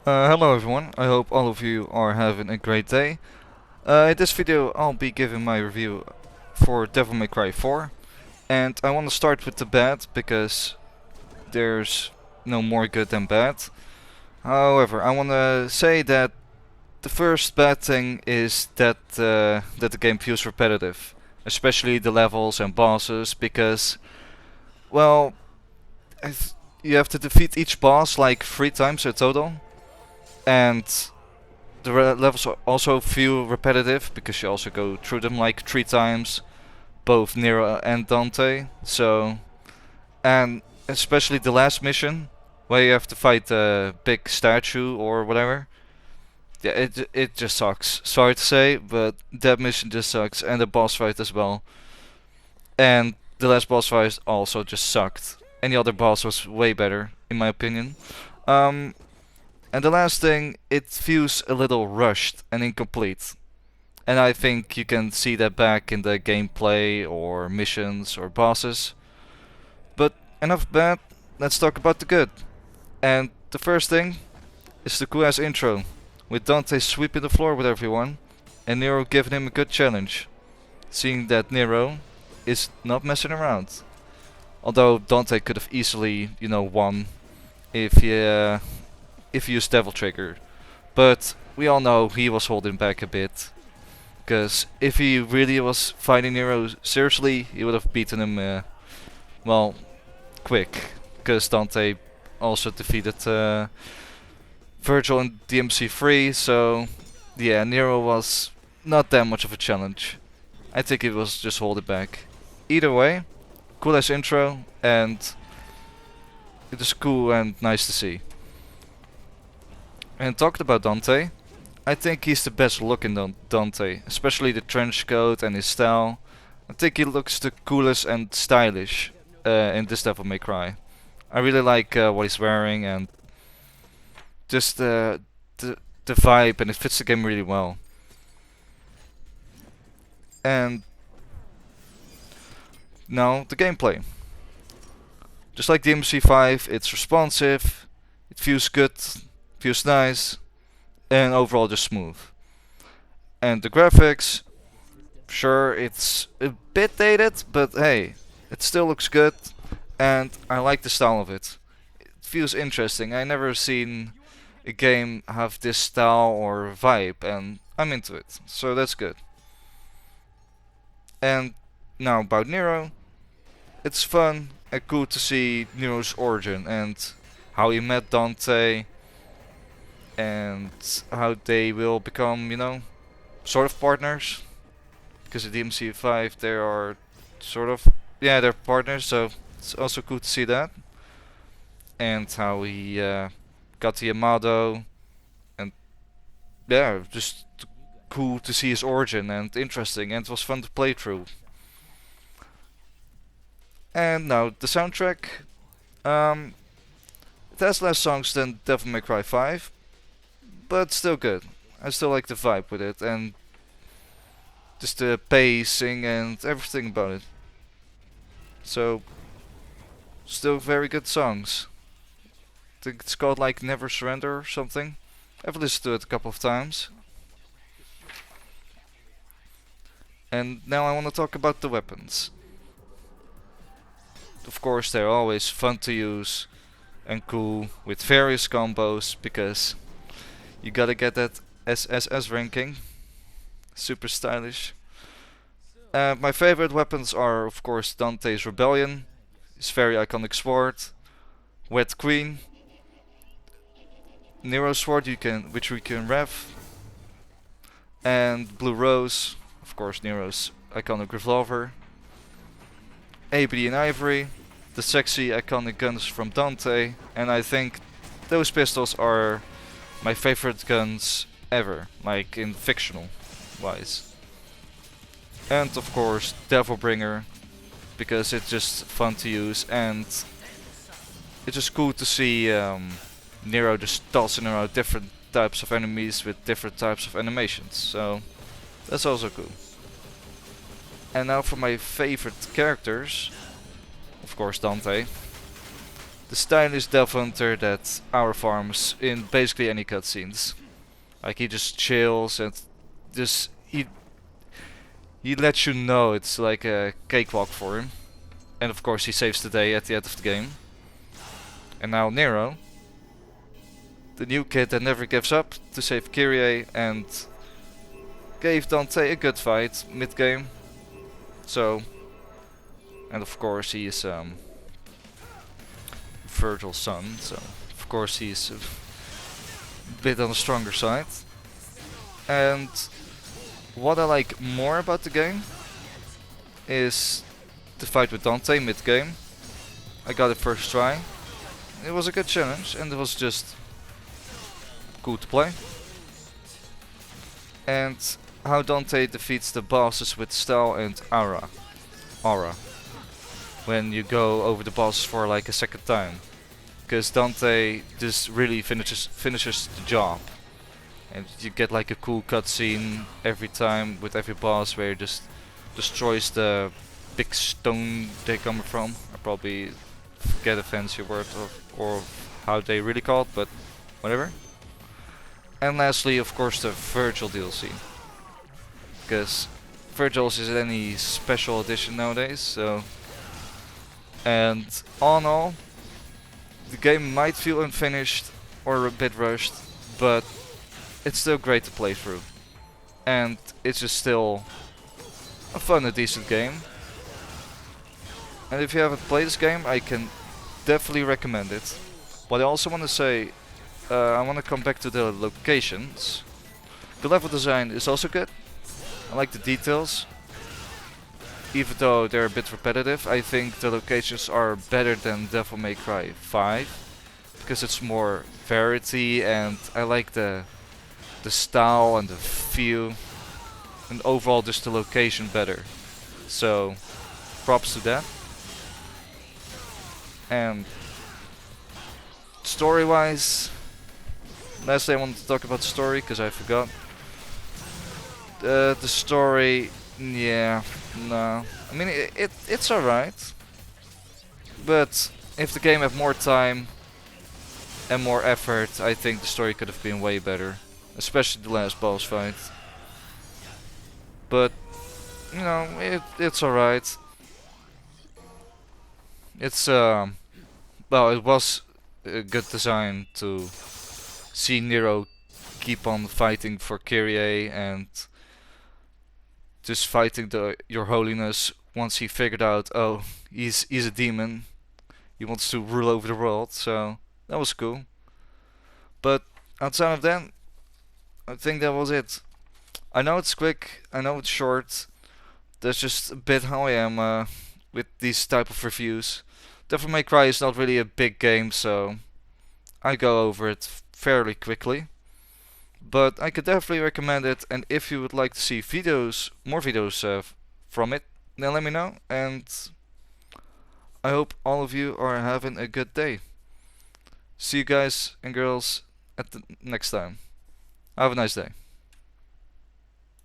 Hello everyone, I hope all of you are having a great day. In this video I'll be giving my review for Devil May Cry 4, and I want to start with the bad because there's no more good than bad. However, I want to say that the first bad thing is that the game feels repetitive, especially the levels and bosses, because well, you have to defeat each boss like 3 times in total, and the levels also feel repetitive because you also go through them like 3 times, both Nero and Dante. So, and especially the last mission where you have to fight a big statue or whatever. Yeah, it just sucks. Sorry to say, but that mission just sucks, and the boss fight as well. And the last boss fight also just sucked. Any other boss was way better, in my opinion. Um, and the last thing, it feels a little rushed and incomplete. And I think you can see that back in the gameplay or missions or bosses. But enough bad, let's talk about the good. And the first thing is the cool ass intro, with Dante sweeping the floor with everyone and Nero giving him a good challenge, seeing that Nero is not messing around. Although Dante could have easily, won if he used Devil Trigger. But we all know he was holding back a bit. Because if he really was fighting Nero seriously, he would have beaten him, well, quick. Because Dante also defeated Virgil in DMC3, so yeah, Nero was not that much of a challenge. I think he was just holding back. Either way, cool as intro, and it is cool and nice to see. And talking about Dante, I think he's the best looking Dante, especially the trench coat and his style. I think he looks the coolest and stylish in this Devil May Cry. I really like what he's wearing and just the vibe, and it fits the game really well. And now the gameplay. Just like the DMC5, it's responsive, it feels good, feels nice, and overall just smooth. And the graphics, sure, it's a bit dated, but hey, it still looks good, and I like the style of it. It feels interesting. I never seen a game have this style or vibe, and I'm into it, so that's good. And now about Nero, it's fun and cool to see Nero's origin and how he met Dante and how they will become, sort of partners. Because in DMC5 they are sort of, yeah, they're partners, so it's also cool to see that. And how he got the Yamato, and yeah, just cool to see his origin and interesting, and it was fun to play through. And now the soundtrack. It has less songs than Devil May Cry 5, but still good. I still like the vibe with it and just the pacing and everything about it. So, still very good songs. I think it's called like Never Surrender or something. I've listened to it a couple of times. And now I want to talk about the weapons. Of course, they're always fun to use and cool with various combos because you gotta get that SSS ranking. Super stylish. My favorite weapons are, of course, Dante's Rebellion, his very iconic sword, Wet Queen, Nero's sword which we can rev, and Blue Rose, of course, Nero's iconic revolver, ABD and Ivory, the sexy iconic guns from Dante, and I think those pistols are my favorite guns ever, like in fictional wise. And of course Devilbringer, because it's just fun to use and it's just cool to see Nero just tossing around different types of enemies with different types of animations, so that's also cool. And now for my favorite characters, of course Dante. the stylish Death Hunter that Aura farms in basically any cutscenes. Like he just chills and just he lets you know it's like a cakewalk for him. And of course he saves the day at the end of the game. And now Nero, the new kid that never gives up to save Kyrie and gave Dante a good fight mid-game. So, and of course he is Virgil's son, so of course he's a bit on the stronger side. And what I like more about the game is the fight with Dante mid-game. I got it first try. It was a good challenge and it was just cool to play. And how Dante defeats the bosses with style and aura. When you go over the boss for like a second time. Because Dante just really finishes the job. And you get like a cool cutscene every time with every boss where he just destroys the big stone they come from. I probably forget a fancy word or how they really call it, but whatever. And lastly, of course, the Virgil DLC. Because Virgil's is any special edition nowadays, so... And all in all, the game might feel unfinished or a bit rushed, but it's still great to play through. And it's just still a fun and decent game. And if you haven't played this game, I can definitely recommend it. But I also want to say, I want to come back to the locations. The level design is also good. I like the details. Even though they're a bit repetitive, I think the locations are better than Devil May Cry 5. Because it's more variety and I like the style and the feel. And overall just the location better. So, props to that. And story-wise, lastly I wanted to talk about the story because I forgot. The story, yeah, no. I mean, it's alright. But if the game had more time and more effort, I think the story could have been way better. Especially the last boss fight. But, you know, it's alright. It's, well, it was a good design to see Nero keep on fighting for Kyrie and just fighting your holiness once he figured out, oh, he's a demon. He wants to rule over the world, so that was cool. But outside of that, I think that was it. I know it's quick, I know it's short. That's just a bit how I am with these type of reviews. Devil May Cry is not really a big game, so I go over it fairly quickly. But I could definitely recommend it, and if you would like to see more videos from it, then let me know, and I hope all of you are having a good day. See you guys and girls at the next time. Have a nice day.